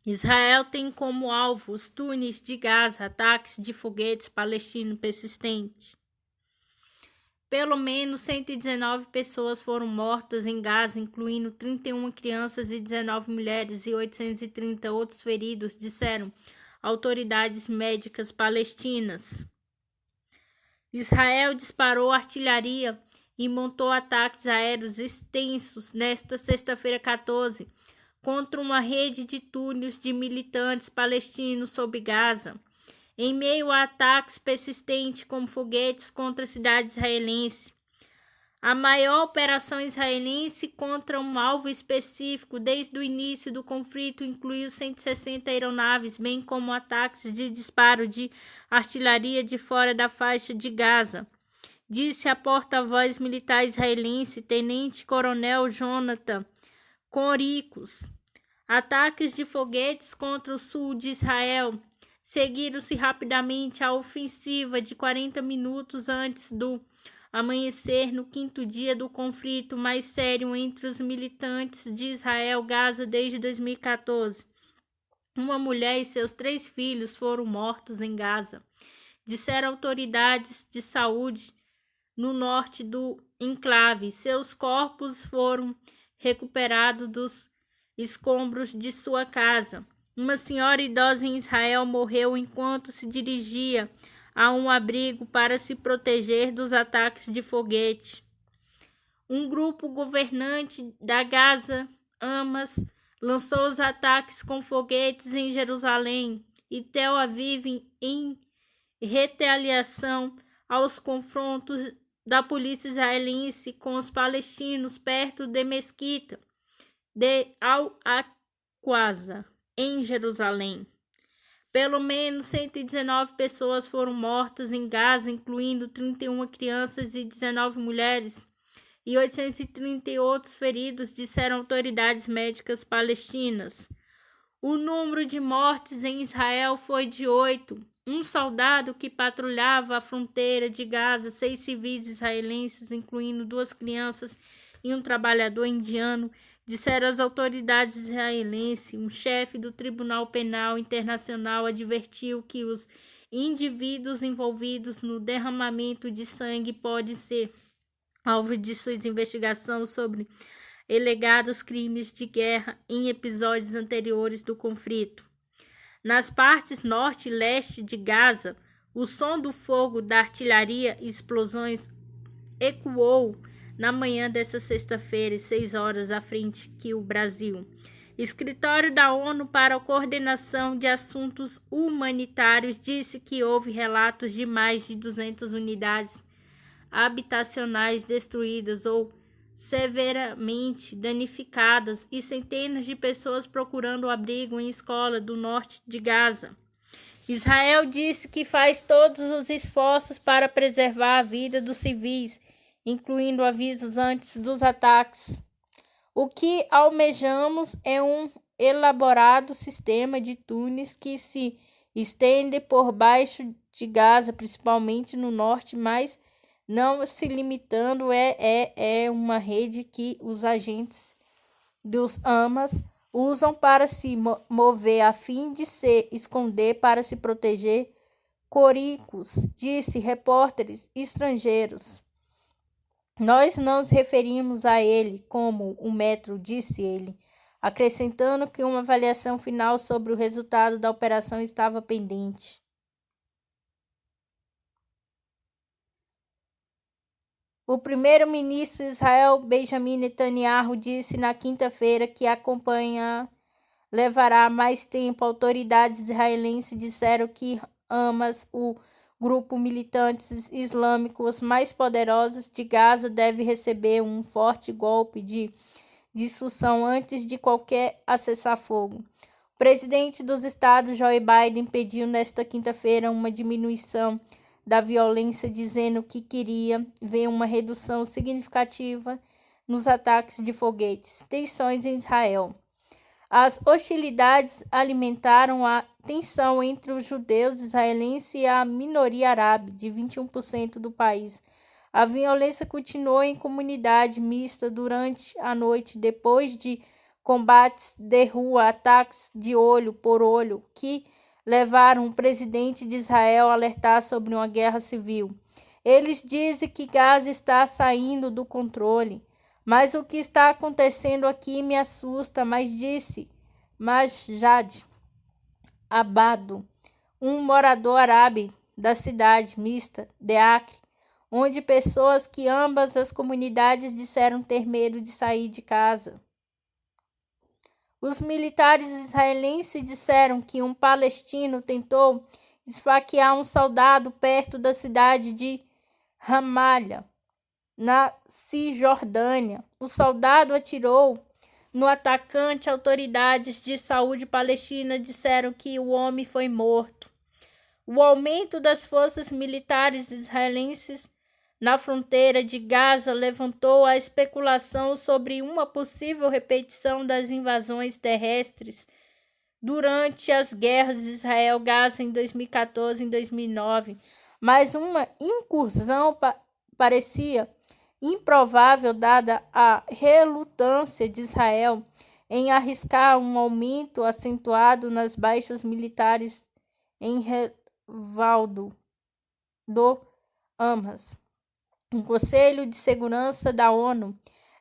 Israel tem como alvo os túneis de Gaza, ataques de foguetes palestinos persistentes. Pelo menos 119 pessoas foram mortas em Gaza, incluindo 31 crianças e 19 mulheres e 830 outros feridos, disseram autoridades médicas palestinas. Israel disparou artilharia e montou ataques aéreos extensos nesta sexta-feira 14 contra uma rede de túneis de militantes palestinos sobre Gaza, em meio a ataques persistentes com foguetes contra a cidade israelense. A maior operação israelense contra um alvo específico desde o início do conflito incluiu 160 aeronaves, bem como ataques de disparo de artilharia de fora da faixa de Gaza, disse a porta-voz militar israelense, tenente-coronel Jonathan Conricus. Ataques de foguetes contra o sul de Israel seguiram-se rapidamente à ofensiva de 40 minutos antes do amanhecer no quinto dia do conflito mais sério entre os militantes de Israel-Gaza desde 2014. Uma mulher e seus 3 filhos foram mortos em Gaza, disseram autoridades de saúde no norte do enclave. Seus corpos foram recuperados dos escombros de sua casa. Uma senhora idosa em Israel morreu enquanto se dirigia a um abrigo para se proteger dos ataques de foguete. Um grupo governante da Gaza, Hamas, lançou os ataques com foguetes em Jerusalém e Tel Aviv em retaliação aos confrontos da polícia israelense com os palestinos perto de Mesquita de Al-Aqsa, em Jerusalém. Pelo menos 119 pessoas foram mortas em Gaza, incluindo 31 crianças e 19 mulheres, e 830 outros feridos, disseram autoridades médicas palestinas. O número de mortes em Israel foi de 8. Um soldado que patrulhava a fronteira de Gaza, 6 civis israelenses, incluindo 2 crianças e um trabalhador indiano, disseram as autoridades israelenses. Um chefe do Tribunal Penal Internacional advertiu que os indivíduos envolvidos no derramamento de sangue podem ser alvo de suas investigações sobre alegados crimes de guerra em episódios anteriores do conflito. Nas partes norte e leste de Gaza, o som do fogo da artilharia e explosões ecoou na manhã desta sexta-feira, 6 horas à frente que o Brasil. Escritório da ONU para a Coordenação de Assuntos Humanitários disse que houve relatos de mais de 200 unidades habitacionais destruídas ou severamente danificadas e centenas de pessoas procurando abrigo em escolas do norte de Gaza. Israel disse que faz todos os esforços para preservar a vida dos civis, incluindo avisos antes dos ataques. O que almejamos é um elaborado sistema de túneis que se estende por baixo de Gaza, principalmente no norte, mas não se limitando é uma rede que os agentes dos Hamas usam para se mover a fim de se esconder para se proteger. Coricos disse repórteres estrangeiros. Nós não nos referimos a ele como um metro, disse ele, acrescentando que uma avaliação final sobre o resultado da operação estava pendente. O primeiro-ministro de Israel, Benjamin Netanyahu, disse na quinta-feira que a campanha levará mais tempo. Autoridades israelenses disseram que Hamas, o grupo militantes islâmicos mais poderosos de Gaza, deve receber um forte golpe de dissuasão antes de qualquer cessar-fogo. O presidente dos Estados, Joe Biden, pediu nesta quinta-feira uma diminuição da violência, dizendo que queria ver uma redução significativa nos ataques de foguetes. Tensões em Israel. As hostilidades alimentaram a tensão entre os judeus israelenses e a minoria árabe, de 21% do país. A violência continuou em comunidade mista durante a noite, depois de combates de rua, ataques de olho por olho, que levaram o presidente de Israel a alertar sobre uma guerra civil. Eles dizem que Gaza está saindo do controle, mas o que está acontecendo aqui me assusta, disse Majid Abado, um morador árabe da cidade mista de Acre, onde pessoas que ambas as comunidades disseram ter medo de sair de casa. Os militares israelenses disseram que um palestino tentou esfaquear um soldado perto da cidade de Ramallah, na Cisjordânia. O soldado atirou no atacante. Autoridades de saúde palestina disseram que o homem foi morto. O aumento das forças militares israelenses na fronteira de Gaza levantou a especulação sobre uma possível repetição das invasões terrestres durante as guerras de Israel-Gaza em 2014 e 2009, mas uma incursão parecia improvável dada a relutância de Israel em arriscar um aumento acentuado nas baixas militares em resvaldo do Hamas. O Conselho de Segurança da ONU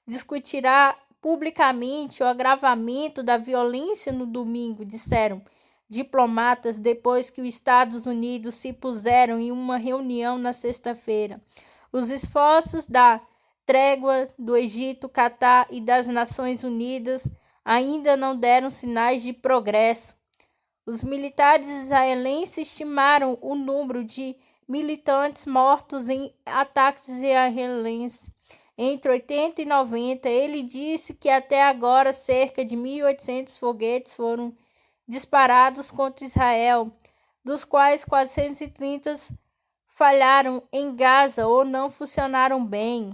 discutirá publicamente o agravamento da violência no domingo, disseram diplomatas depois que os Estados Unidos se puseram em uma reunião na sexta-feira. Os esforços da trégua do Egito, Catar e das Nações Unidas ainda não deram sinais de progresso. Os militares israelenses estimaram o número de militantes mortos em ataques israelenses entre 80 e 90. Ele disse que até agora cerca de 1.800 foguetes foram disparados contra Israel, dos quais 430 falharam em Gaza ou não funcionaram bem.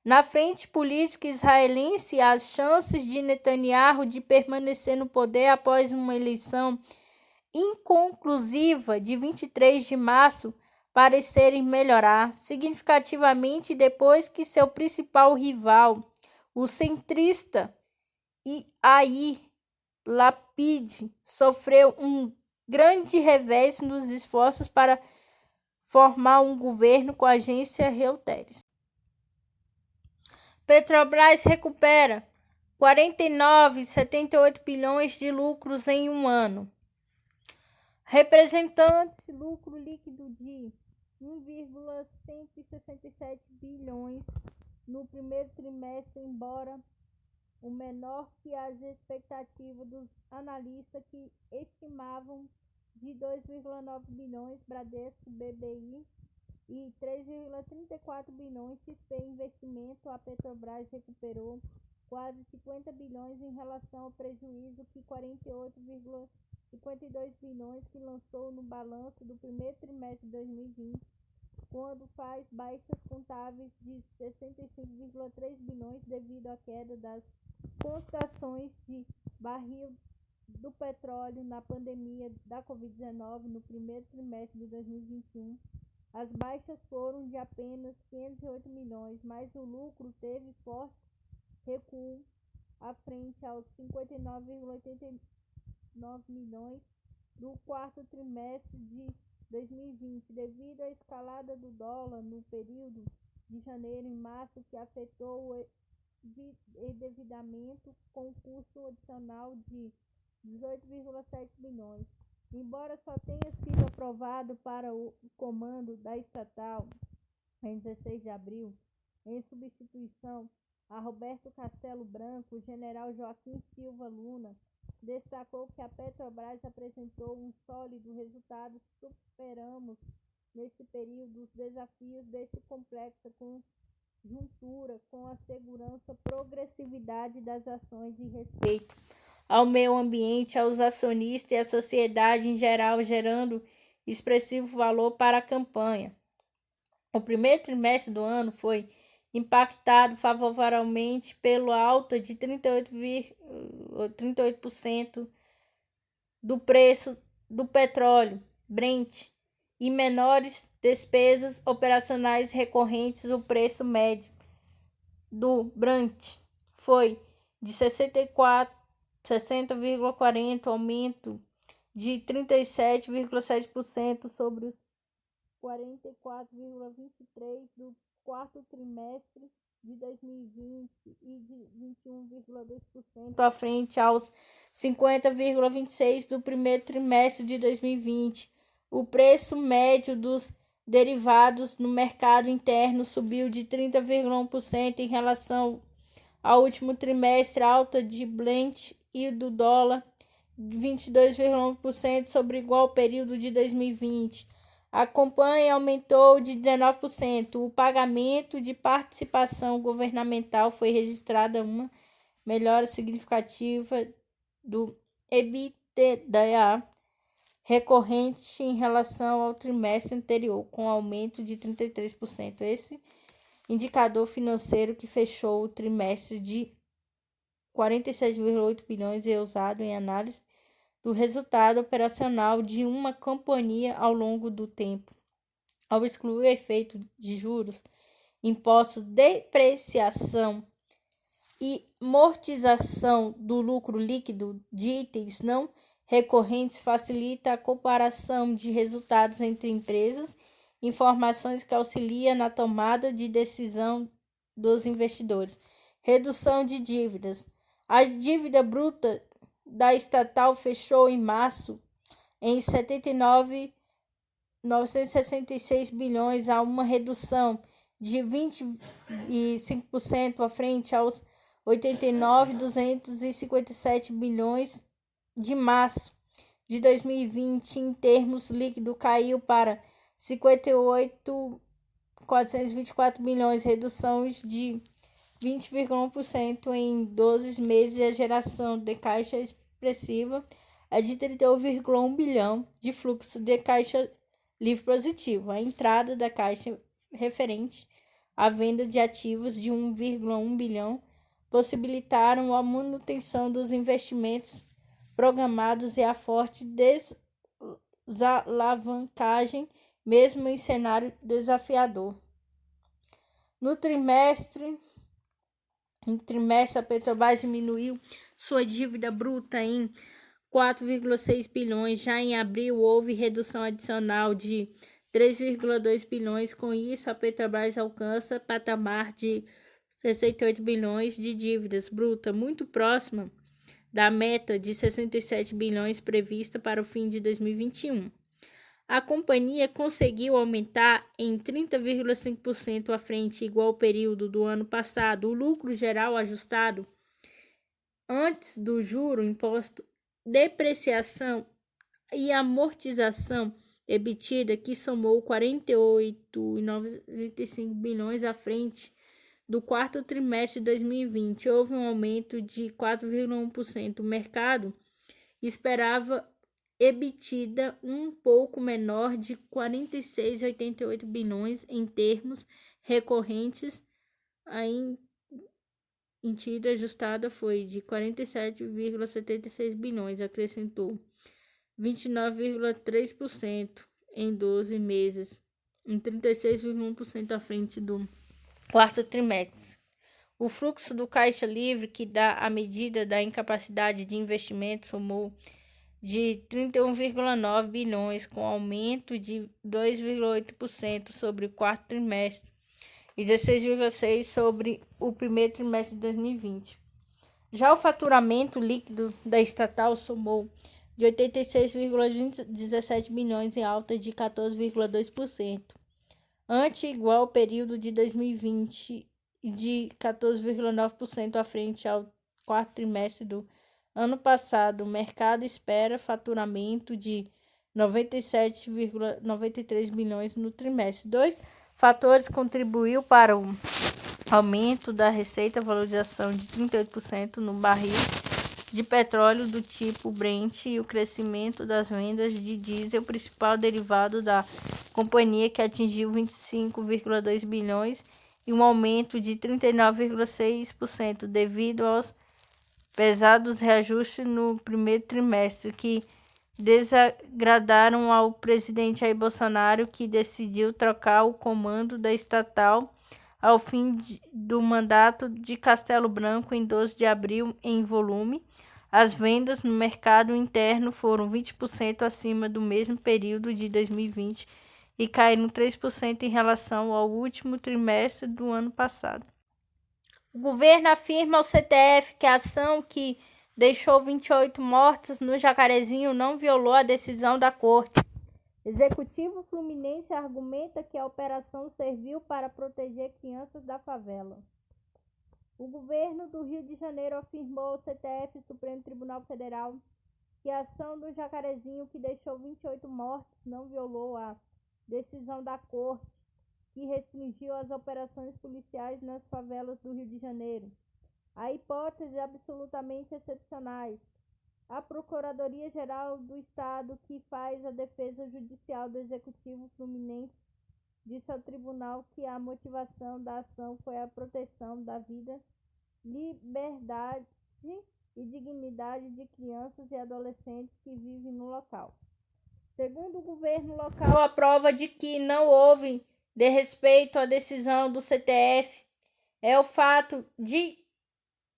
Na frente política israelense, as chances de Netanyahu de permanecer no poder após uma eleição inconclusiva de 23 de março parecerem melhorar significativamente depois que seu principal rival, o centrista Yair Lapid, sofreu um grande revés nos esforços para formar um governo com a agência Reuters. Petrobras recupera 49,78 bilhões de lucros em um ano. Representante lucro líquido de 1,167 bilhões no primeiro trimestre, embora o menor que as expectativas dos analistas que estimavam de 2,9 bilhões Bradesco BBI e 3,34 bilhões XP Investimento. A Petrobras recuperou quase 50 bilhões em relação ao prejuízo que 48,52 bilhões que lançou no balanço do primeiro trimestre de 2020, quando faz baixas contábeis de 65,3 bilhões devido à queda das cotações de barril do petróleo na pandemia da Covid-19 no primeiro trimestre de 2021. As baixas foram de apenas 508 milhões, mas o lucro teve forte recuo à frente aos 59,89 milhões do quarto trimestre de 2020, devido à escalada do dólar no período de janeiro e março, que afetou o endividamento com custo adicional de 18,7 bilhões. Embora só tenha sido aprovado para o comando da estatal em 16 de abril, em substituição a Roberto Castelo Branco, o general Joaquim Silva Luna destacou que a Petrobras apresentou um sólido resultado. Superamos nesse período os desafios desse complexa conjuntura com a segurança, progressividade das ações e respeito ao meio ambiente, aos acionistas e à sociedade em geral, gerando expressivo valor para a campanha. O primeiro trimestre do ano foi impactado favoravelmente pela alta de 38% do preço do petróleo Brent e menores despesas operacionais recorrentes. O preço médio do Brent foi de 60,40%, aumento de 37,7% sobre os 44,23% do quarto trimestre de 2020 e de 21,2% à frente aos 50,26% do primeiro trimestre de 2020. O preço médio dos derivados no mercado interno subiu de 30,1% em relação ao último trimestre, alta de Brent e do dólar 22,1% sobre o igual período de 2020. A companhia aumentou de 19%. O pagamento de participação governamental foi registrada uma melhora significativa do EBITDA recorrente em relação ao trimestre anterior, com aumento de 33%. Esse indicador financeiro que fechou o trimestre de 47,8 bilhões é usado em análise do resultado operacional de uma companhia ao longo do tempo. Ao excluir o efeito de juros, impostos, depreciação e amortização do lucro líquido de itens não recorrentes, facilita a comparação de resultados entre empresas, informações que auxiliam na tomada de decisão dos investidores. Redução de dívidas. A dívida bruta da estatal fechou em março em 79.966 bilhões, a uma redução de 25% à frente aos 89.257 bilhões de março de 2020. Em termos líquidos, caiu para 58.424 bilhões, reduções de 20,1% em 12 meses. A geração de caixa expressiva é de 31,1 bilhão de fluxo de caixa livre positivo. A entrada da caixa referente à venda de ativos de 1,1 bilhão possibilitaram a manutenção dos investimentos programados e a forte desalavancagem, mesmo em cenário desafiador. No trimestre, a Petrobras diminuiu sua dívida bruta em 4,6 bilhões. Já em abril, houve redução adicional de 3,2 bilhões. Com isso, a Petrobras alcança patamar de 68 bilhões de dívidas bruta, muito próxima da meta de 67 bilhões prevista para o fim de 2021. A companhia conseguiu aumentar em 30,5% à frente igual ao período do ano passado. O lucro geral ajustado antes do juro, imposto, depreciação e amortização EBITDA, que somou 48,95 bilhões à frente do quarto trimestre de 2020. Houve um aumento de 4,1%. O mercado esperava EBITDA um pouco menor de 46,88 bilhões em termos recorrentes. A entidade ajustada foi de 47,76 bilhões, acrescentou 29,3% em 12 meses, em 36,1% à frente do quarto trimestre. O fluxo do caixa livre, que dá a medida da incapacidade de investimento, somou de 31,9 bilhões, com aumento de 2,8% sobre o quarto trimestre e 16,6% sobre o primeiro trimestre de 2020. Já o faturamento líquido da estatal somou de 86,17 bilhões, em alta de 14,2%, ante igual período de 2020 e de 14,9% à frente ao quarto trimestre do ano passado. O mercado espera faturamento de 97,93 bilhões no trimestre. Dois fatores contribuíram para o aumento da receita: a valorização de 38% no barril de petróleo do tipo Brent e o crescimento das vendas de diesel, principal derivado da companhia, que atingiu 25,2 bilhões, e um aumento de 39,6% devido aos pesados reajustes no primeiro trimestre, que desagradaram ao presidente Jair Bolsonaro, que decidiu trocar o comando da estatal ao fim do mandato de Castelo Branco em 12 de abril em volume. As vendas no mercado interno foram 20% acima do mesmo período de 2020 e caíram 3% em relação ao último trimestre do ano passado. O governo afirma ao CTF que a ação que deixou 28 mortos no Jacarezinho não violou a decisão da Corte. Executivo Fluminense argumenta que a operação serviu para proteger crianças da favela. O governo do Rio de Janeiro afirmou ao CTF, Supremo Tribunal Federal, que a ação do Jacarezinho, que deixou 28 mortos, não violou a decisão da Corte, que restringiu as operações policiais nas favelas do Rio de Janeiro. Há hipóteses absolutamente excepcionais. A Procuradoria-Geral do Estado, que faz a defesa judicial do Executivo Fluminense, disse ao tribunal que a motivação da ação foi a proteção da vida, liberdade e dignidade de crianças e adolescentes que vivem no local. Segundo o governo local, a prova de que não houve desrespeito à decisão do CTF é o fato de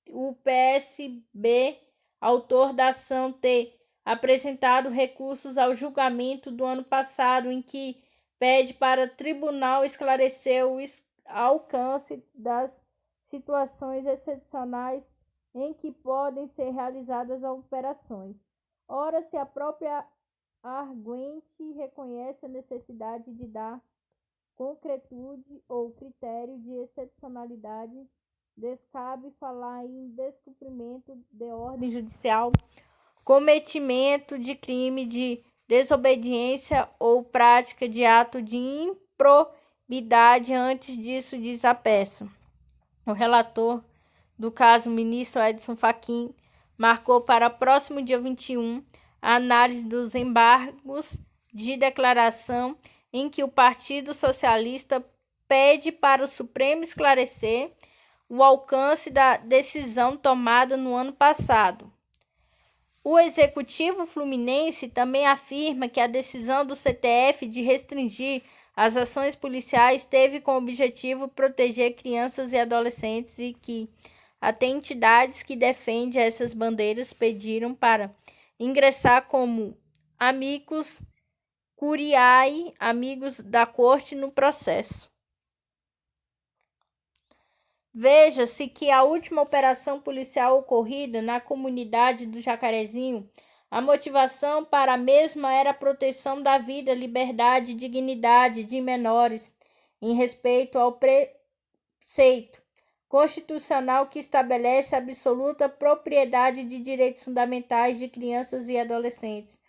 o PSB, autor da ação, ter apresentado recursos ao julgamento do ano passado em que pede para o tribunal esclarecer o alcance das situações excepcionais em que podem ser realizadas as operações. Ora, se a própria arguente reconhece a necessidade de dar concretude ou critério de excepcionalidade, descabe falar em descumprimento de ordem judicial, cometimento de crime de desobediência ou prática de ato de improbidade. Antes disso, diz a peça. O relator do caso, o ministro Edson Fachin, marcou para o próximo dia 21 a análise dos embargos de declaração em que o Partido Socialista pede para o Supremo esclarecer o alcance da decisão tomada no ano passado. O Executivo Fluminense também afirma que a decisão do CTF de restringir as ações policiais teve como objetivo proteger crianças e adolescentes e que até entidades que defendem essas bandeiras pediram para ingressar como amicus curiae, amigos da corte, no processo. Veja-se que a última operação policial ocorrida na comunidade do Jacarezinho, a motivação para a mesma era a proteção da vida, liberdade e dignidade de menores, em respeito ao preceito constitucional que estabelece a absoluta propriedade de direitos fundamentais de crianças e adolescentes,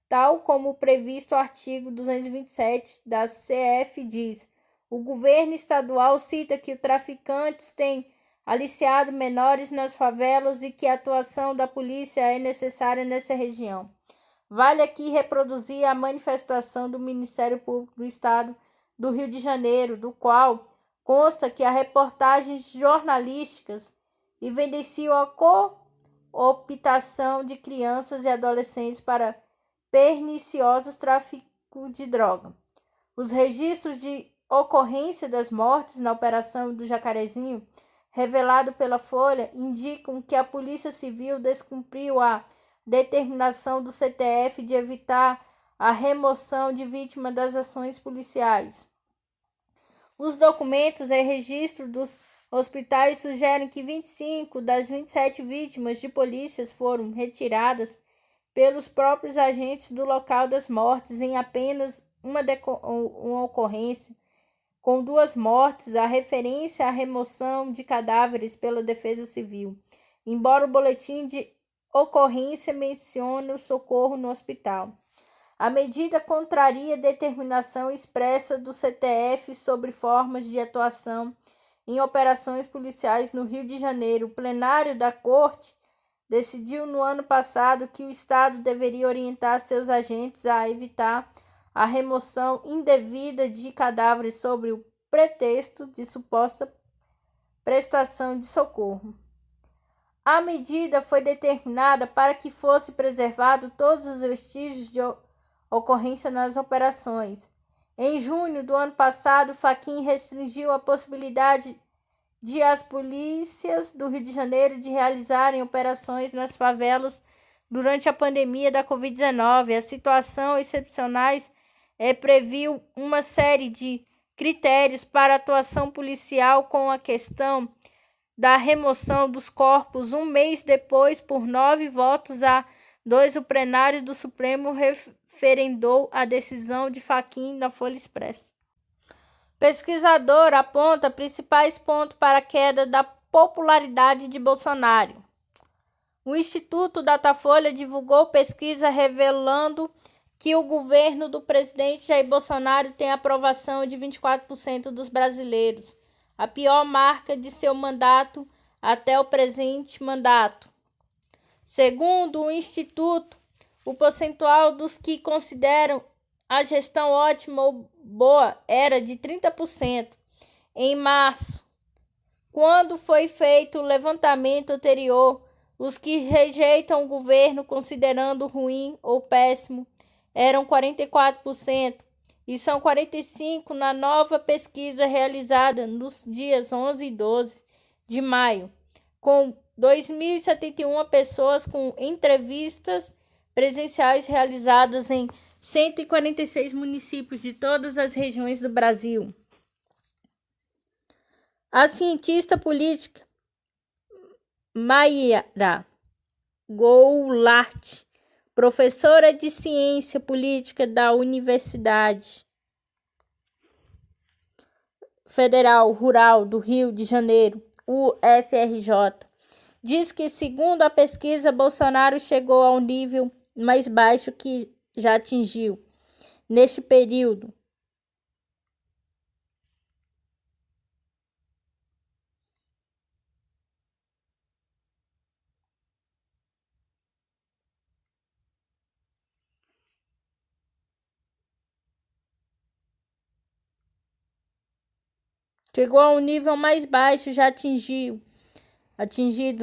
tal como previsto no artigo 227 da CF diz. O governo estadual cita que os traficantes têm aliciado menores nas favelas e que a atuação da polícia é necessária nessa região. Vale aqui reproduzir a manifestação do Ministério Público do Estado do Rio de Janeiro, do qual consta que as reportagens jornalísticas evidenciam a cooptação de crianças e adolescentes para perniciosos tráfico de droga. Os registros de ocorrência das mortes na operação do Jacarezinho, revelado pela Folha, indicam que a Polícia Civil descumpriu a determinação do CTF de evitar a remoção de vítimas das ações policiais. Os documentos e registro dos hospitais sugerem que 25 das 27 vítimas de polícia foram retiradas pelos próprios agentes do local das mortes em apenas uma ocorrência, com 2 mortes, a referência à remoção de cadáveres pela Defesa Civil, embora o boletim de ocorrência mencione o socorro no hospital. A medida contraria a determinação expressa do CTF sobre formas de atuação em operações policiais no Rio de Janeiro. O plenário da Corte decidiu no ano passado que o Estado deveria orientar seus agentes a evitar a remoção indevida de cadáveres sob o pretexto de suposta prestação de socorro. A medida foi determinada para que fosse preservado todos os vestígios de ocorrência nas operações, Em junho do ano passado, Fachin restringiu a possibilidade de as polícias do Rio de Janeiro de realizarem operações nas favelas durante a pandemia da Covid-19. A situação excepcionais previu uma série de critérios para a atuação policial, com a questão da remoção dos corpos um mês depois. Por 9 votos a 2, o plenário do Supremo referendou a decisão de Fachin na Folha Expressa. Pesquisador aponta principais pontos para a queda da popularidade de Bolsonaro. O Instituto Datafolha divulgou pesquisa revelando que o governo do presidente Jair Bolsonaro tem aprovação de 24% dos brasileiros, a pior marca de seu mandato até o presente mandato. Segundo o Instituto, o percentual dos que consideram a gestão ótima ou boa era de 30%. Em março, quando foi feito o levantamento anterior, os que rejeitam o governo considerando ruim ou péssimo eram 44%, e são 45% na nova pesquisa realizada nos dias 11 e 12 de maio, com 2.071 pessoas com entrevistas presenciais realizadas em 146 municípios de todas as regiões do Brasil. A cientista política Mayra Goulart, professora de ciência política da Universidade Federal Rural do Rio de Janeiro, UFRJ, diz que, segundo a pesquisa, Bolsonaro chegou ao nível mais baixo que já atingiu neste período. Chegou ao nível mais baixo já atingido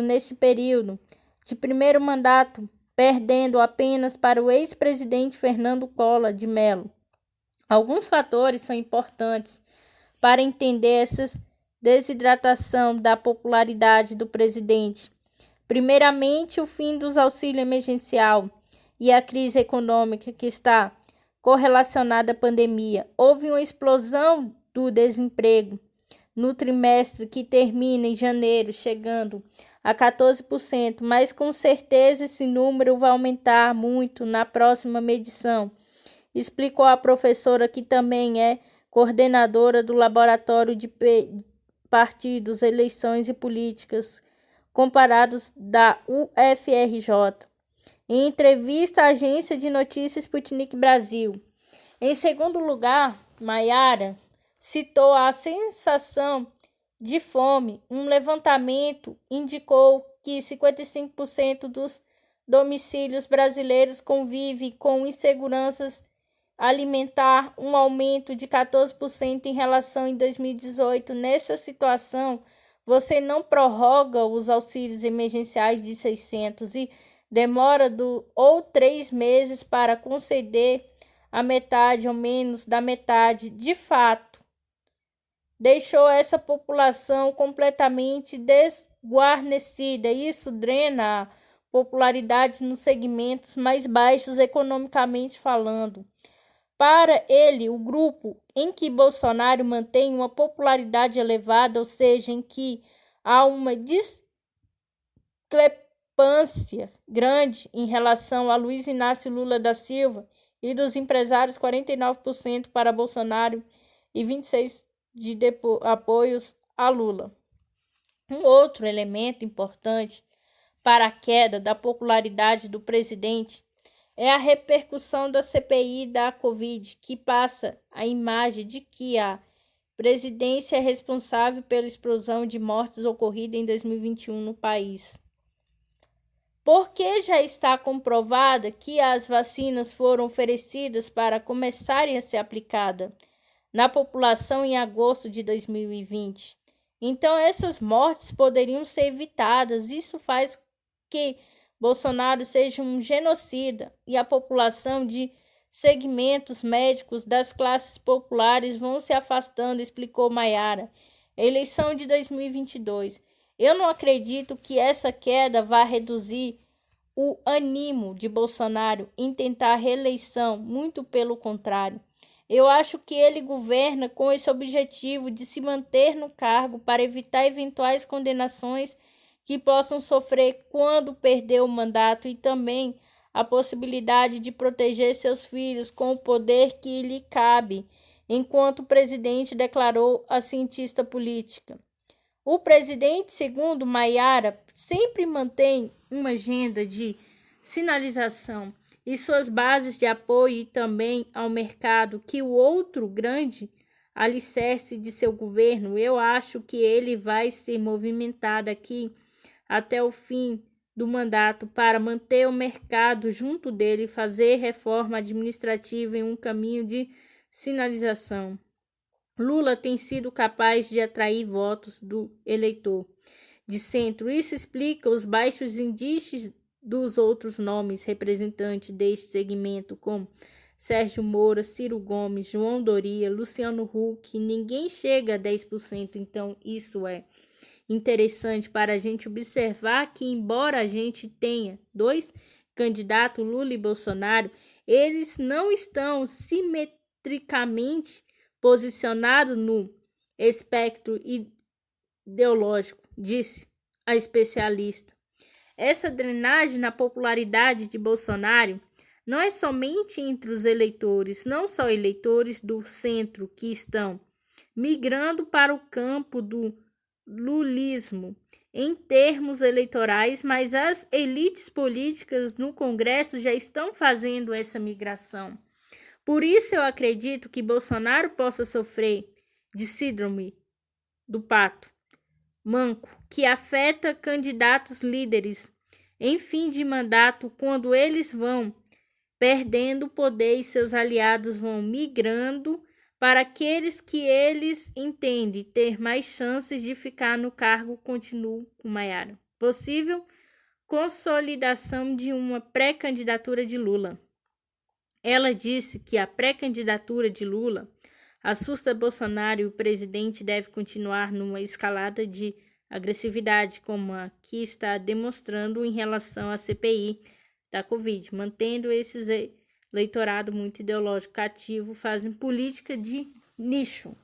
nesse período de primeiro mandato, perdendo apenas para o ex-presidente Fernando Collor de Mello. Alguns fatores são importantes para entender essa desidratação da popularidade do presidente. Primeiramente, o fim dos auxílios emergencial e a crise econômica que está correlacionada à pandemia. Houve uma explosão do desemprego no trimestre que termina em janeiro, chegando a 14%, mas com certeza esse número vai aumentar muito na próxima medição, explicou a professora, que também é coordenadora do Laboratório de Partidos, Eleições e Políticas Comparados da UFRJ, em entrevista à agência de notícias Sputnik Brasil. Em segundo lugar, Mayara citou a sensação de fome. Um levantamento indicou que 55% dos domicílios brasileiros convivem com inseguranças alimentar, um aumento de 14% em relação a 2018. Nessa situação, você não prorroga os auxílios emergenciais de 600 e demora 3 meses para conceder a metade ou menos da metade. De fato, deixou essa população completamente desguarnecida. Isso drena a popularidade nos segmentos mais baixos economicamente falando. Para ele, o grupo em que Bolsonaro mantém uma popularidade elevada, ou seja, em que há uma discrepância grande em relação a Luiz Inácio Lula da Silva e dos empresários, 49% para Bolsonaro e 26% de apoios a Lula. Um outro elemento importante para a queda da popularidade do presidente é a repercussão da CPI da Covid, que passa a imagem de que a presidência é responsável pela explosão de mortes ocorrida em 2021 no país. Porque já está comprovada que as vacinas foram oferecidas para começarem a ser aplicadas na população em agosto de 2020. Então, essas mortes poderiam ser evitadas. Isso faz que Bolsonaro seja um genocida e a população de segmentos médicos das classes populares vão se afastando, explicou Maiara. Eleição de 2022. Eu não acredito que essa queda vá reduzir o ânimo de Bolsonaro em tentar a reeleição, muito pelo contrário. Eu acho que ele governa com esse objetivo de se manter no cargo para evitar eventuais condenações que possam sofrer quando perder o mandato e também a possibilidade de proteger seus filhos com o poder que lhe cabe, enquanto o presidente, declarou a cientista política. O presidente, segundo Maiara, sempre mantém uma agenda de sinalização e suas bases de apoio e também ao mercado, que o outro grande alicerce de seu governo. Eu acho que ele vai se movimentar daqui até o fim do mandato para manter o mercado junto dele e fazer reforma administrativa em um caminho de sinalização. Lula tem sido capaz de atrair votos do eleitor de centro. Isso explica os baixos índices dos outros nomes representantes deste segmento, como Sérgio Moro, Ciro Gomes, João Doria, Luciano Huck. Ninguém chega a 10%, então isso é interessante para a gente observar que, embora a gente tenha dois candidatos, Lula e Bolsonaro, eles não estão simetricamente posicionados no espectro ideológico, disse a especialista. Essa drenagem na popularidade de Bolsonaro não é somente entre os eleitores, não só eleitores do centro que estão migrando para o campo do lulismo em termos eleitorais, mas as elites políticas no Congresso já estão fazendo essa migração. Por isso eu acredito que Bolsonaro possa sofrer de síndrome do pato manco, que afeta candidatos líderes em fim de mandato, quando eles vão perdendo poder e seus aliados vão migrando para aqueles que eles entendem ter mais chances de ficar no cargo. Continuo com Maiara. Possível consolidação de uma pré-candidatura de Lula. Ela disse que a pré-candidatura de Lula assusta Bolsonaro e o presidente deve continuar numa escalada de agressividade, como a que está demonstrando em relação à CPI da Covid, mantendo esses eleitorado muito ideológico cativo, fazem política de nicho,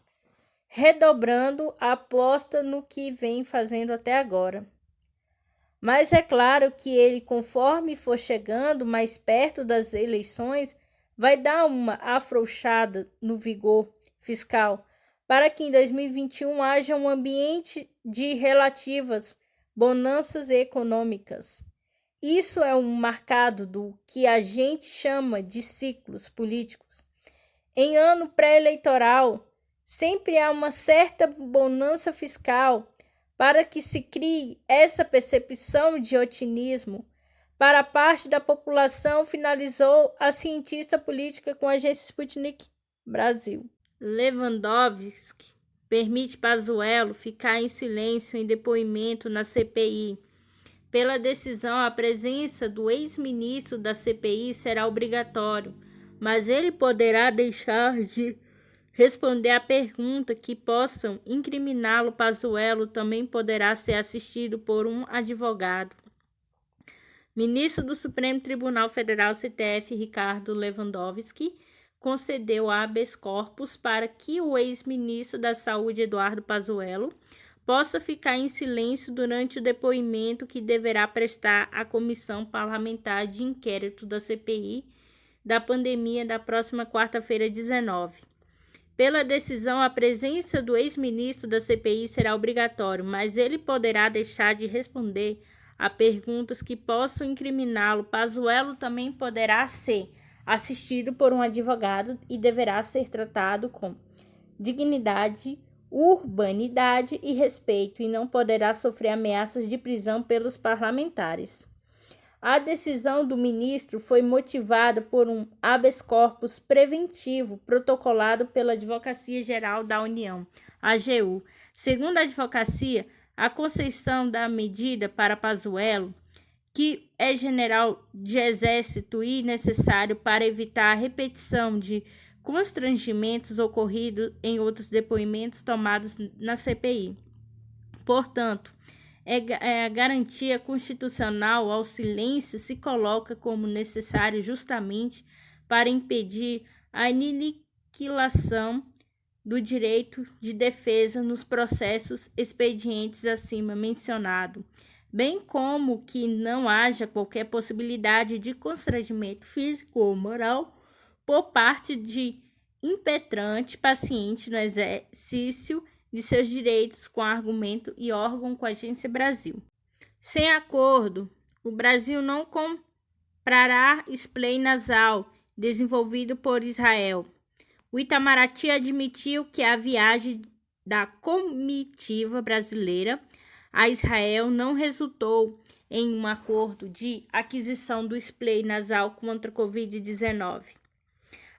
redobrando a aposta no que vem fazendo até agora. Mas é claro que ele, conforme for chegando mais perto das eleições, vai dar uma afrouxada no vigor fiscal, para que em 2021 haja um ambiente de relativas bonanças econômicas. Isso é um marcado do que a gente chama de ciclos políticos. Em ano pré-eleitoral, sempre há uma certa bonança fiscal para que se crie essa percepção de otimismo para a parte da população, finalizou a cientista política com a agência Sputnik Brasil. Lewandowski permite Pazuello ficar em silêncio em depoimento na CPI. Pela decisão, a presença do ex-ministro da CPI será obrigatório, mas ele poderá deixar de responder a pergunta que possam incriminá-lo. Pazuello também poderá ser assistido por um advogado. Ministro do Supremo Tribunal Federal, STF, Ricardo Lewandowski, concedeu habeas corpus para que o ex-ministro da Saúde, Eduardo Pazuello, possa ficar em silêncio durante o depoimento que deverá prestar à Comissão Parlamentar de Inquérito da CPI da pandemia da próxima quarta-feira, 19. Pela decisão, a presença do ex-ministro da CPI será obrigatório, mas ele poderá deixar de responder a perguntas que possam incriminá-lo. Pazuello também poderá ser assistido por um advogado e deverá ser tratado com dignidade, urbanidade e respeito, e não poderá sofrer ameaças de prisão pelos parlamentares. A decisão do ministro foi motivada por um habeas corpus preventivo protocolado pela Advocacia Geral da União, AGU. Segundo a advocacia, a concessão da medida para Pazuello, que é general de exército e necessário para evitar a repetição de constrangimentos ocorridos em outros depoimentos tomados na CPI. Portanto, a garantia constitucional ao silêncio se coloca como necessário justamente para impedir a aniquilação do direito de defesa nos processos expedientes acima mencionado, bem como que não haja qualquer possibilidade de constrangimento físico ou moral por parte de impetrante paciente no exercício de seus direitos com argumento e órgão com a Agência Brasil. Sem acordo, o Brasil não comprará spray nasal desenvolvido por Israel. O Itamaraty admitiu que a viagem da comitiva brasileira a Israel não resultou em um acordo de aquisição do spray nasal contra a Covid-19.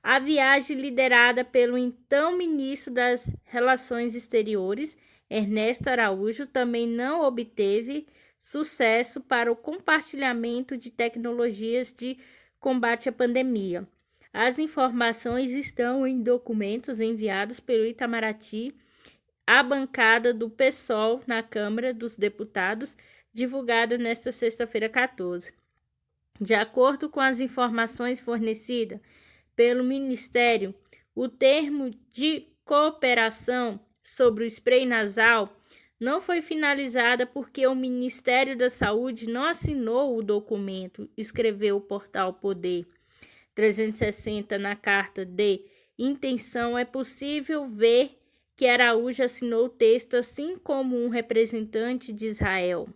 A viagem, liderada pelo então ministro das Relações Exteriores, Ernesto Araújo, também não obteve sucesso para o compartilhamento de tecnologias de combate à pandemia. As informações estão em documentos enviados pelo Itamaraty à bancada do PSOL na Câmara dos Deputados, divulgada nesta sexta-feira 14. De acordo com as informações fornecidas pelo Ministério, o termo de cooperação sobre o spray nasal não foi finalizada porque o Ministério da Saúde não assinou o documento, escreveu o portal Poder 360 na carta de intenção. É possível ver que Araújo assinou o texto, assim como um representante de Israel.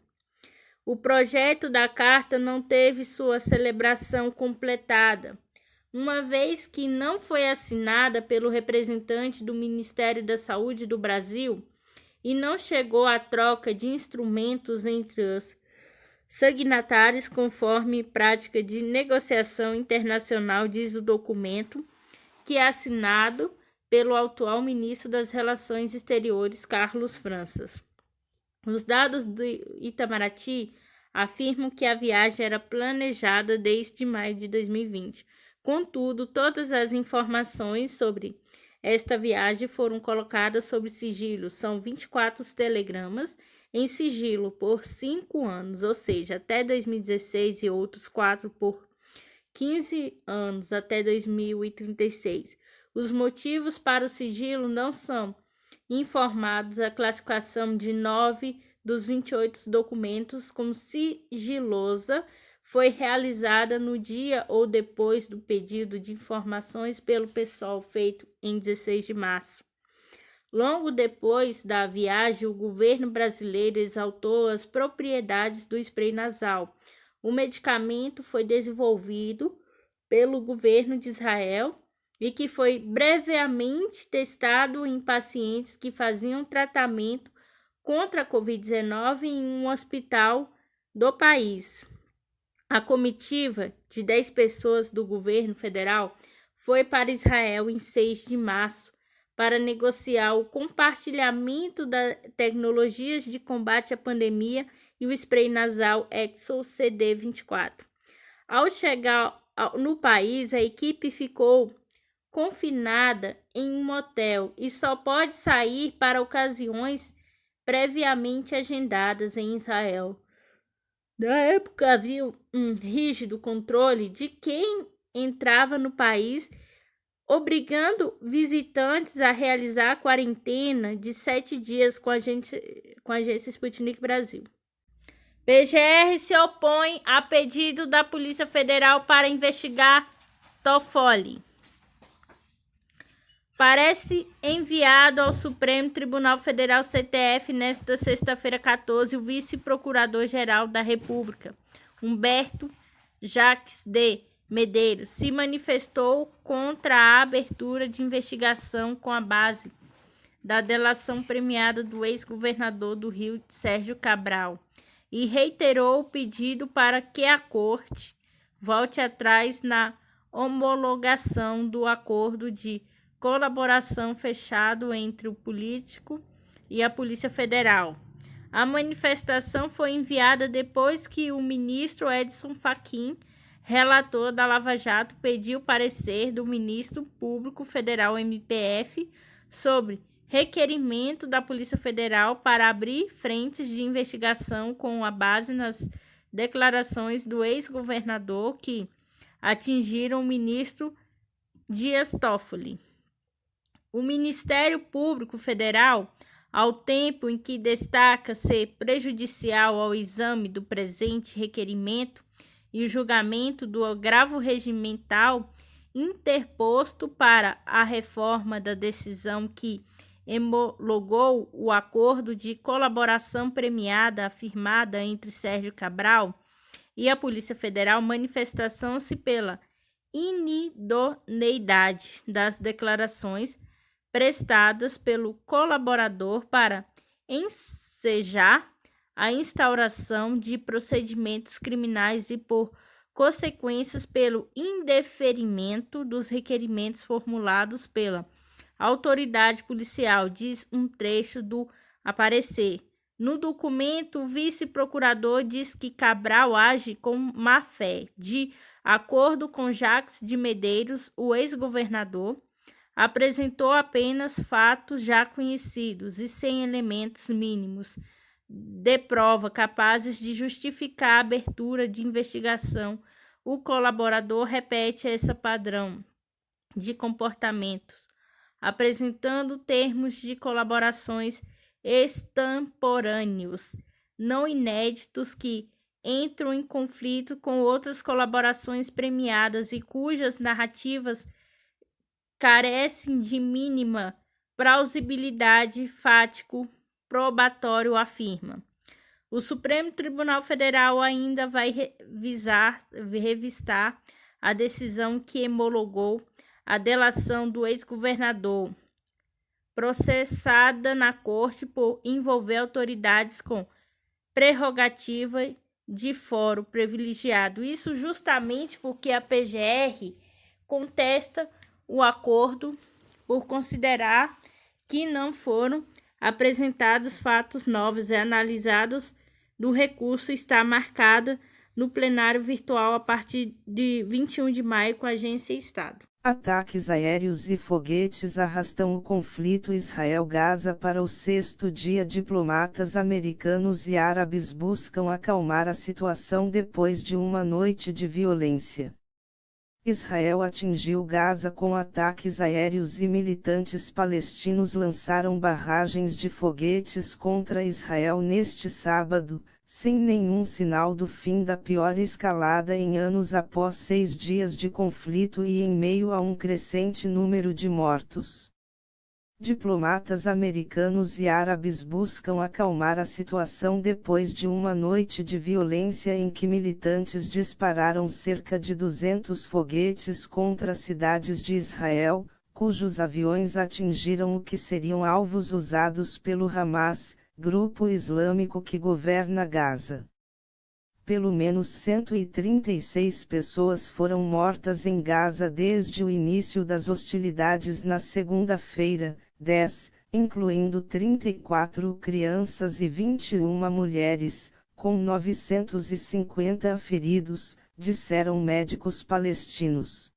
O projeto da carta não teve sua celebração completada, uma vez que não foi assinada pelo representante do Ministério da Saúde do Brasil e não chegou à troca de instrumentos entre os signatários conforme prática de negociação internacional, diz o documento, que é assinado pelo atual ministro das Relações Exteriores, Carlos Franças. Os dados do Itamaraty afirmam que a viagem era planejada desde maio de 2020. Contudo, todas as informações sobre esta viagem foram colocadas sob sigilo. São 24 telegramas em sigilo por 5 anos, ou seja, até 2016, e outros 4 por 15 anos, até 2036. Os motivos para o sigilo não são informados. A classificação de 9 dos 28 documentos como sigilosa foi realizada no dia ou depois do pedido de informações pelo PSOL feito em 16 de março. Logo depois da viagem, o governo brasileiro exaltou as propriedades do spray nasal. O medicamento foi desenvolvido pelo governo de Israel e que foi brevemente testado em pacientes que faziam tratamento contra a Covid-19 em um hospital do país. A comitiva de 10 pessoas do governo federal foi para Israel em 6 de março para negociar o compartilhamento das tecnologias de combate à pandemia e o spray nasal Exo CD24. Ao chegar no país, a equipe ficou confinada em um motel e só pode sair para ocasiões previamente agendadas em Israel. Na época, havia um rígido controle de quem entrava no país, obrigando visitantes a realizar quarentena de 7 dias com a agência Sputnik Brasil. PGR se opõe a pedido da Polícia Federal para investigar Toffoli. Parece enviado ao Supremo Tribunal Federal (STF) nesta sexta-feira 14 o vice-procurador-geral da República, Humberto Jacques de Medeiros, se manifestou contra a abertura de investigação com a base da delação premiada do ex-governador do Rio, Sérgio Cabral, e reiterou o pedido para que a Corte volte atrás na homologação do acordo de colaboração fechado entre o político e a Polícia Federal. A manifestação foi enviada depois que o ministro Edson Fachin, relator da Lava Jato, pediu parecer do Ministério Público Federal MPF sobre requerimento da Polícia Federal para abrir frentes de investigação com a base nas declarações do ex-governador que atingiram o ministro Dias Toffoli. O Ministério Público Federal, ao tempo em que destaca ser prejudicial ao exame do presente requerimento e o julgamento do agravo regimental interposto para a reforma da decisão que homologou o acordo de colaboração premiada firmada entre Sérgio Cabral e a Polícia Federal, manifestação-se pela inidoneidade das declarações prestadas pelo colaborador para ensejar a instauração de procedimentos criminais e, por consequências, pelo indeferimento dos requerimentos formulados pela autoridade policial, diz um trecho do parecer. No documento, o vice-procurador diz que Cabral age com má-fé. De acordo com Jacques de Medeiros, o ex-governador apresentou apenas fatos já conhecidos e sem elementos mínimos de prova capazes de justificar a abertura de investigação. O colaborador repete esse padrão de comportamentos, apresentando termos de colaborações extemporâneos, não inéditos, que entram em conflito com outras colaborações premiadas e cujas narrativas carecem de mínima plausibilidade fático-probatório, afirma. O Supremo Tribunal Federal ainda vai revistar a decisão que homologou a delação do ex-governador, processada na corte por envolver autoridades com prerrogativa de foro privilegiado. Isso justamente porque a PGR contesta o acordo por considerar que não foram apresentados fatos novos e analisados do recurso está marcada no plenário virtual a partir de 21 de maio com a Agência Estado. Ataques aéreos e foguetes arrastam o conflito Israel-Gaza para o sexto dia. Diplomatas americanos e árabes buscam acalmar a situação depois de uma noite de violência. Israel atingiu Gaza com ataques aéreos e militantes palestinos lançaram barragens de foguetes contra Israel neste sábado, sem nenhum sinal do fim da pior escalada em anos após 6 dias de conflito e em meio a um crescente número de mortos. Diplomatas americanos e árabes buscam acalmar a situação depois de uma noite de violência em que militantes dispararam cerca de 200 foguetes contra cidades de Israel, cujos aviões atingiram o que seriam alvos usados pelo Hamas, grupo islâmico que governa Gaza. Pelo menos 136 pessoas foram mortas em Gaza desde o início das hostilidades na segunda-feira, 10, incluindo 34 crianças e 21 mulheres, com 950 feridos, disseram médicos palestinos.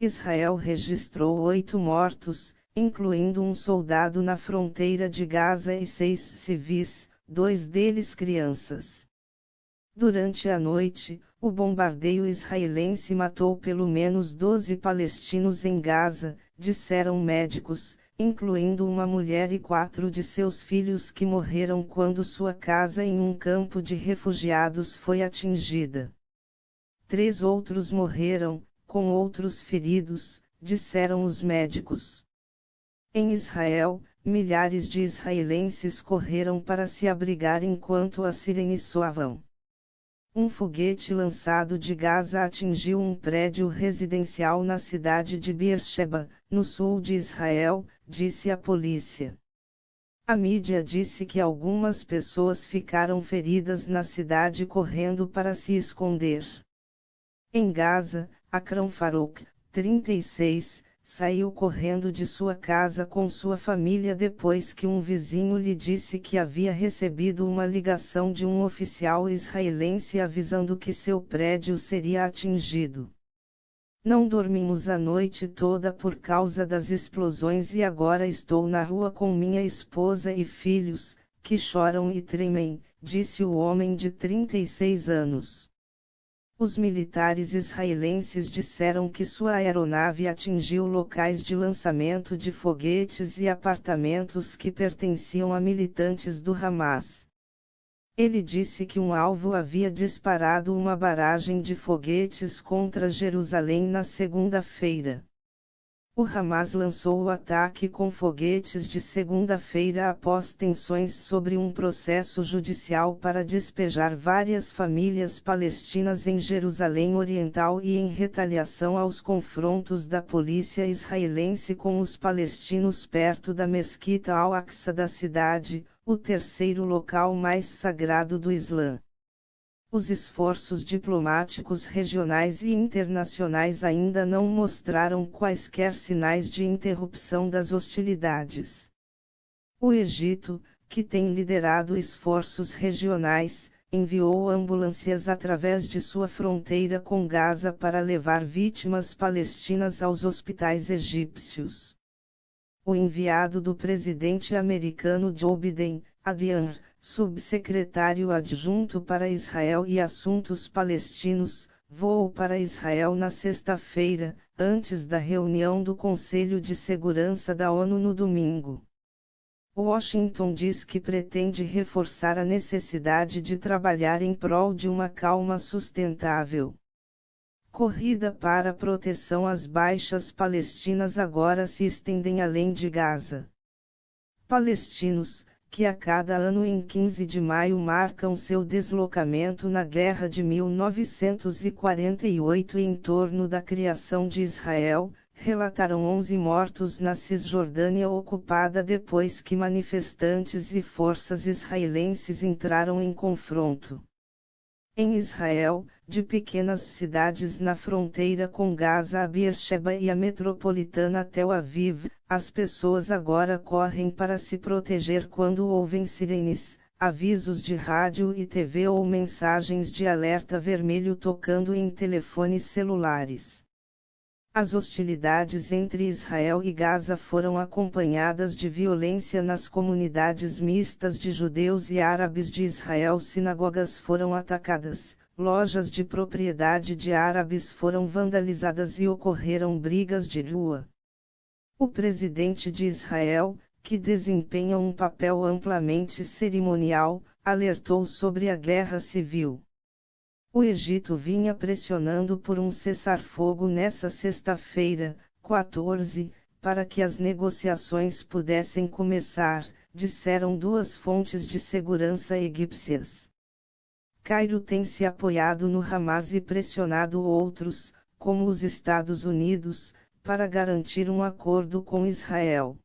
Israel registrou 8 mortos, incluindo um soldado na fronteira de Gaza e 6 civis, 2 deles crianças. Durante a noite, o bombardeio israelense matou pelo menos 12 palestinos em Gaza, disseram médicos, incluindo uma mulher e 4 de seus filhos que morreram quando sua casa em um campo de refugiados foi atingida. 3 outros morreram, com outros feridos, disseram os médicos. Em Israel, milhares de israelenses correram para se abrigar enquanto as sirenes soavam. Um foguete lançado de Gaza atingiu um prédio residencial na cidade de Beersheba, no sul de Israel, disse a polícia. A mídia disse que algumas pessoas ficaram feridas na cidade correndo para se esconder. Em Gaza, Akram Farouk, 36, saiu correndo de sua casa com sua família depois que um vizinho lhe disse que havia recebido uma ligação de um oficial israelense avisando que seu prédio seria atingido. Não dormimos a noite toda por causa das explosões e agora estou na rua com minha esposa e filhos, que choram e tremem, disse o homem de 36 anos. Os militares israelenses disseram que sua aeronave atingiu locais de lançamento de foguetes e apartamentos que pertenciam a militantes do Hamas. Ele disse que um alvo havia disparado uma barragem de foguetes contra Jerusalém na segunda-feira. O Hamas lançou o ataque com foguetes de segunda-feira após tensões sobre um processo judicial para despejar várias famílias palestinas em Jerusalém Oriental e em retaliação aos confrontos da polícia israelense com os palestinos perto da mesquita Al-Aqsa da cidade, o terceiro local mais sagrado do Islã. Os esforços diplomáticos regionais e internacionais ainda não mostraram quaisquer sinais de interrupção das hostilidades. O Egito, que tem liderado esforços regionais, enviou ambulâncias através de sua fronteira com Gaza para levar vítimas palestinas aos hospitais egípcios. O enviado do presidente americano Joe Biden, Adrian, subsecretário adjunto para Israel e Assuntos Palestinos, voou para Israel na sexta-feira, antes da reunião do Conselho de Segurança da ONU no domingo. Washington diz que pretende reforçar a necessidade de trabalhar em prol de uma calma sustentável. Corrida para proteção às baixas palestinas agora se estendem além de Gaza. Palestinos, que a cada ano em 15 de maio marcam seu deslocamento na Guerra de 1948 em torno da criação de Israel, relataram 11 mortos na Cisjordânia ocupada depois que manifestantes e forças israelenses entraram em confronto. Em Israel, de pequenas cidades na fronteira com Gaza a Beersheba e a metropolitana Tel Aviv, as pessoas agora correm para se proteger quando ouvem sirenes, avisos de rádio e TV ou mensagens de alerta vermelho tocando em telefones celulares. As hostilidades entre Israel e Gaza foram acompanhadas de violência nas comunidades mistas de judeus e árabes de Israel. Sinagogas foram atacadas, lojas de propriedade de árabes foram vandalizadas e ocorreram brigas de rua. O presidente de Israel, que desempenha um papel amplamente cerimonial, alertou sobre a guerra civil. O Egito vinha pressionando por um cessar-fogo nessa sexta-feira, 14, para que as negociações pudessem começar, disseram duas fontes de segurança egípcias. Cairo tem se apoiado no Hamas e pressionado outros, como os Estados Unidos, para garantir um acordo com Israel.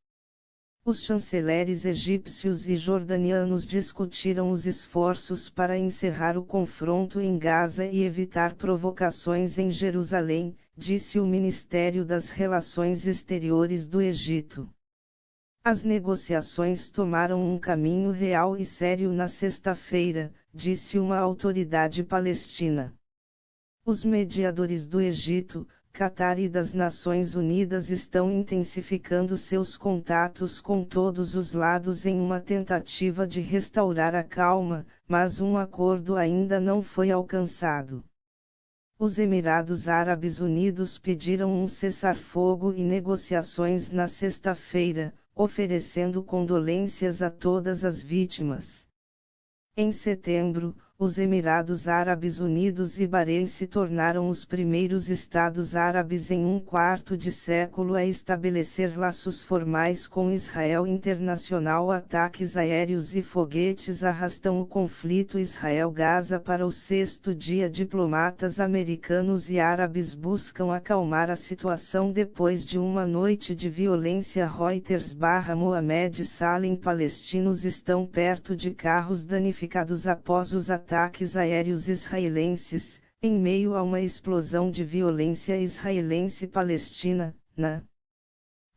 Os chanceleres egípcios e jordanianos discutiram os esforços para encerrar o confronto em Gaza e evitar provocações em Jerusalém, disse o Ministério das Relações Exteriores do Egito. As negociações tomaram um caminho real e sério na sexta-feira, disse uma autoridade palestina. Os mediadores do Egito, Catar e das Nações Unidas estão intensificando seus contatos com todos os lados em uma tentativa de restaurar a calma, mas um acordo ainda não foi alcançado. Os Emirados Árabes Unidos pediram um cessar-fogo e negociações na sexta-feira, oferecendo condolências a todas as vítimas. Em setembro, os Emirados Árabes Unidos e Bahrein se tornaram os primeiros estados árabes em um quarto de século a estabelecer laços formais com Israel. Internacional. Ataques aéreos e foguetes arrastam o conflito Israel-Gaza para o sexto dia. Diplomatas americanos e árabes buscam acalmar a situação depois de uma noite de violência. Reuters/Mohamed Salem. Palestinos estão perto de carros danificados após os ataques aéreos israelenses, em meio a uma explosão de violência israelense-palestina, na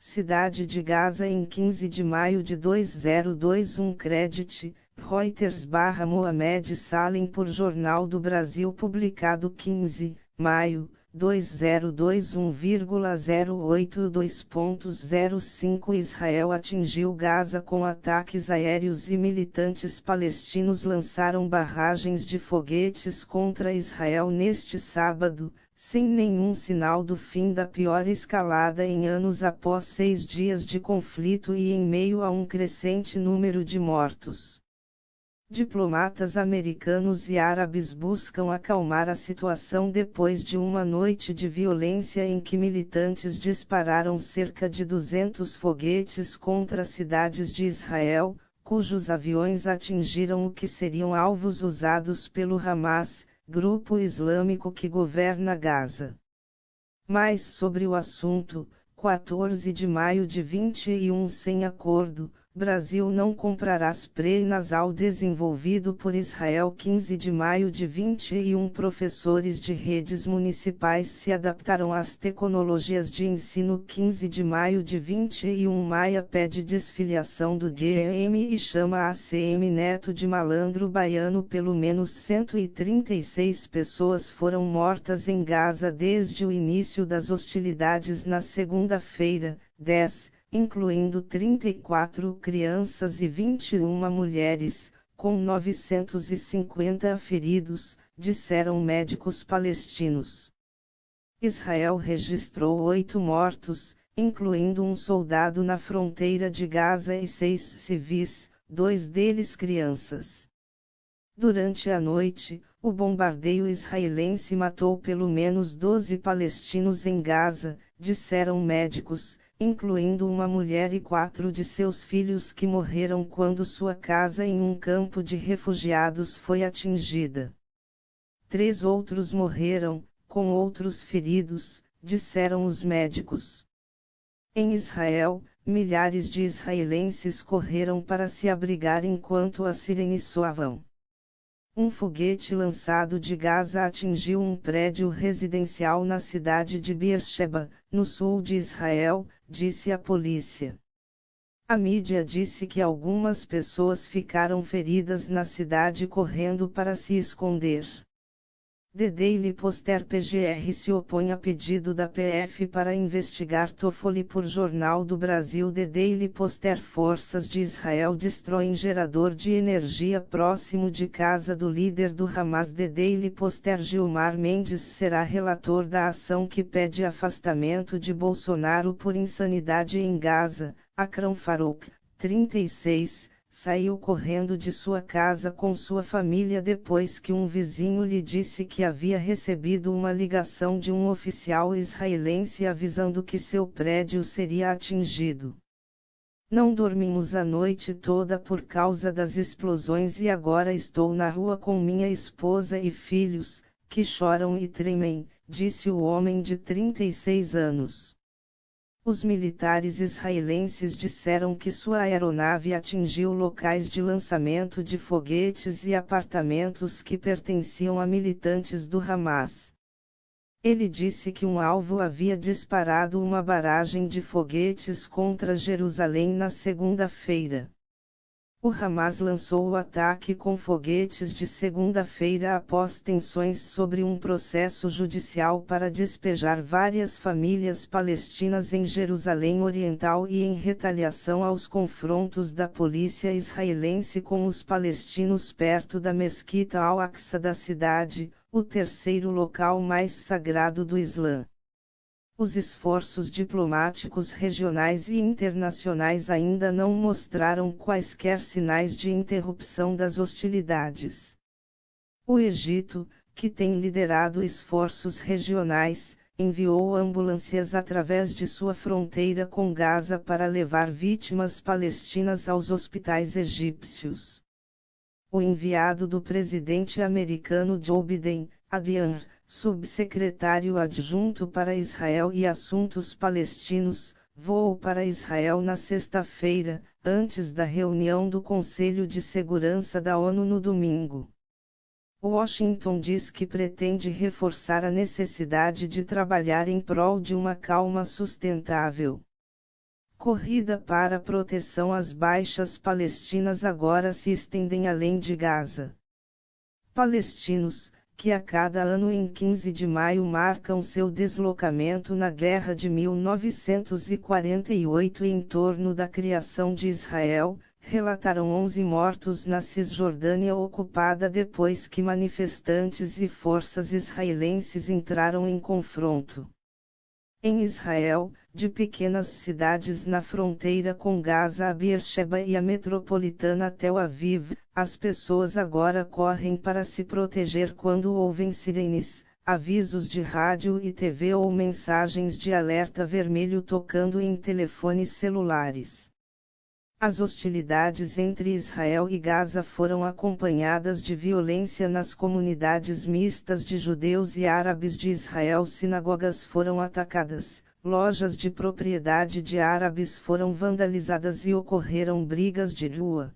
Cidade de Gaza em 15 de maio de 2021 Credit, Reuters/Mohamed Salem por Jornal do Brasil publicado 15, maio, 2021,082.05 Israel atingiu Gaza com ataques aéreos e militantes palestinos lançaram barragens de foguetes contra Israel neste sábado, sem nenhum sinal do fim da pior escalada em anos após 6 dias de conflito e em meio a um crescente número de mortos. Diplomatas americanos e árabes buscam acalmar a situação depois de uma noite de violência em que militantes dispararam cerca de 200 foguetes contra cidades de Israel, cujos aviões atingiram o que seriam alvos usados pelo Hamas, grupo islâmico que governa Gaza. Mais sobre o assunto, 14 de maio de 21 sem acordo, Brasil não comprará spray nasal desenvolvido por Israel 15 de maio de 21 professores de redes municipais se adaptaram às tecnologias de ensino 15 de maio de 21 Maia pede desfiliação do DEM e chama a ACM Neto de malandro baiano pelo menos 136 pessoas foram mortas em Gaza desde o início das hostilidades na segunda-feira, 10, incluindo 34 crianças e 21 mulheres, com 950 feridos, disseram médicos palestinos. Israel registrou 8 mortos, incluindo um soldado na fronteira de Gaza e 6 civis, 2 deles crianças. Durante a noite, o bombardeio israelense matou pelo menos 12 palestinos em Gaza, disseram médicos, incluindo uma mulher e 4 de seus filhos que morreram quando sua casa em um campo de refugiados foi atingida. 3 outros morreram, com outros feridos, disseram os médicos. Em Israel, milhares de israelenses correram para se abrigar enquanto as sirenes soavam. Um foguete lançado de Gaza atingiu um prédio residencial na cidade de Beersheba, no sul de Israel, disse a polícia. A mídia disse que algumas pessoas ficaram feridas na cidade correndo para se esconder. The Daily Poster PGR se opõe a pedido da PF para investigar Toffoli por Jornal do Brasil. The Daily Poster Forças de Israel destroem gerador de energia próximo de casa do líder do Hamas. The Daily Poster Gilmar Mendes será relator da ação que pede afastamento de Bolsonaro por insanidade em Gaza. Akram Farouk, 36, saiu correndo de sua casa com sua família depois que um vizinho lhe disse que havia recebido uma ligação de um oficial israelense avisando que seu prédio seria atingido. Não dormimos a noite toda por causa das explosões e agora estou na rua com minha esposa e filhos, que choram e tremem, disse o homem de 36 anos. Os militares israelenses disseram que sua aeronave atingiu locais de lançamento de foguetes e apartamentos que pertenciam a militantes do Hamas. Ele disse que um alvo havia disparado uma barragem de foguetes contra Jerusalém na segunda-feira. O Hamas lançou o ataque com foguetes de segunda-feira após tensões sobre um processo judicial para despejar várias famílias palestinas em Jerusalém Oriental e em retaliação aos confrontos da polícia israelense com os palestinos perto da mesquita Al-Aqsa da cidade, o terceiro local mais sagrado do Islã. Os esforços diplomáticos regionais e internacionais ainda não mostraram quaisquer sinais de interrupção das hostilidades. O Egito, que tem liderado esforços regionais, enviou ambulâncias através de sua fronteira com Gaza para levar vítimas palestinas aos hospitais egípcios. O enviado do presidente americano Joe Biden, Adrian, subsecretário adjunto para Israel e Assuntos Palestinos, voou para Israel na sexta-feira, antes da reunião do Conselho de Segurança da ONU no domingo. Washington diz que pretende reforçar a necessidade de trabalhar em prol de uma calma sustentável. corrida para proteção. As baixas palestinas agora se estendem além de Gaza. Palestinos, que a cada ano em 15 de maio marcam seu deslocamento na Guerra de 1948 em torno da criação de Israel, relataram 11 mortos na Cisjordânia ocupada depois que manifestantes e forças israelenses entraram em confronto. Em Israel, de pequenas cidades na fronteira com Gaza a Beersheba e a metropolitana Tel Aviv, as pessoas agora correm para se proteger quando ouvem sirenes, avisos de rádio e TV ou mensagens de alerta vermelho tocando em telefones celulares. As hostilidades entre Israel e Gaza foram acompanhadas de violência nas comunidades mistas de judeus e árabes de Israel. Sinagogas foram atacadas, lojas de propriedade de árabes foram vandalizadas e ocorreram brigas de rua.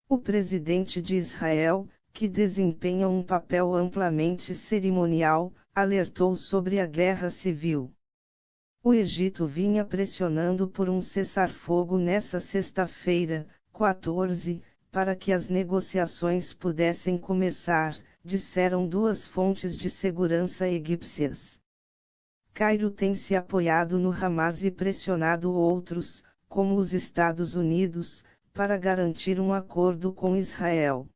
O presidente de Israel, que desempenha um papel amplamente cerimonial, alertou sobre a guerra civil. O Egito vinha pressionando por um cessar-fogo nessa sexta-feira, 14, para que as negociações pudessem começar, disseram duas fontes de segurança egípcias. Cairo tem se apoiado no Hamas e pressionado outros, como os Estados Unidos, para garantir um acordo com Israel.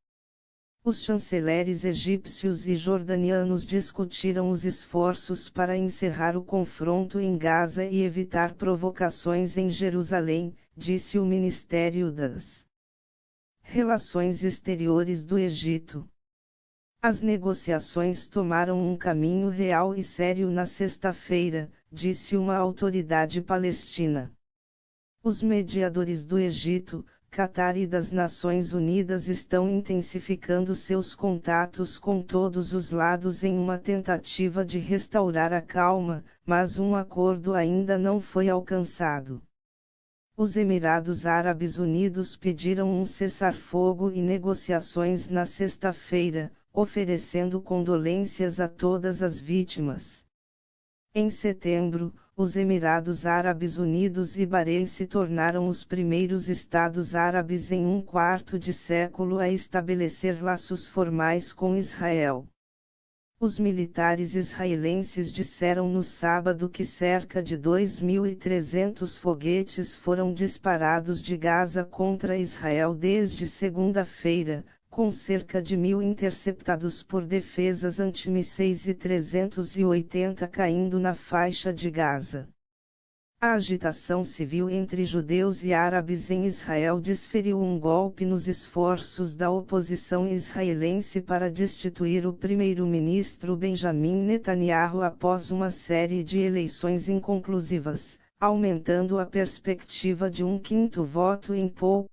Os chanceleres egípcios e jordanianos discutiram os esforços para encerrar o confronto em Gaza e evitar provocações em Jerusalém, disse o Ministério das Relações Exteriores do Egito. As negociações tomaram um caminho real e sério na sexta-feira, disse uma autoridade palestina. Os mediadores do Egito, Catar e das Nações Unidas estão intensificando seus contatos com todos os lados em uma tentativa de restaurar a calma, mas um acordo ainda não foi alcançado. Os Emirados Árabes Unidos pediram um cessar-fogo e negociações na sexta-feira, oferecendo condolências a todas as vítimas. Em setembro, os Emirados Árabes Unidos e Bahrein se tornaram os primeiros estados árabes em um quarto de século a estabelecer laços formais com Israel. Os militares israelenses disseram no sábado que cerca de 2.300 foguetes foram disparados de Gaza contra Israel desde segunda-feira, com cerca de 1.000 interceptados por defesas antimísseis e 380 caindo na faixa de Gaza. A agitação civil entre judeus e árabes em Israel desferiu um golpe nos esforços da oposição israelense para destituir o primeiro-ministro Benjamin Netanyahu após uma série de eleições inconclusivas, aumentando a perspectiva de um quinto voto em pouco.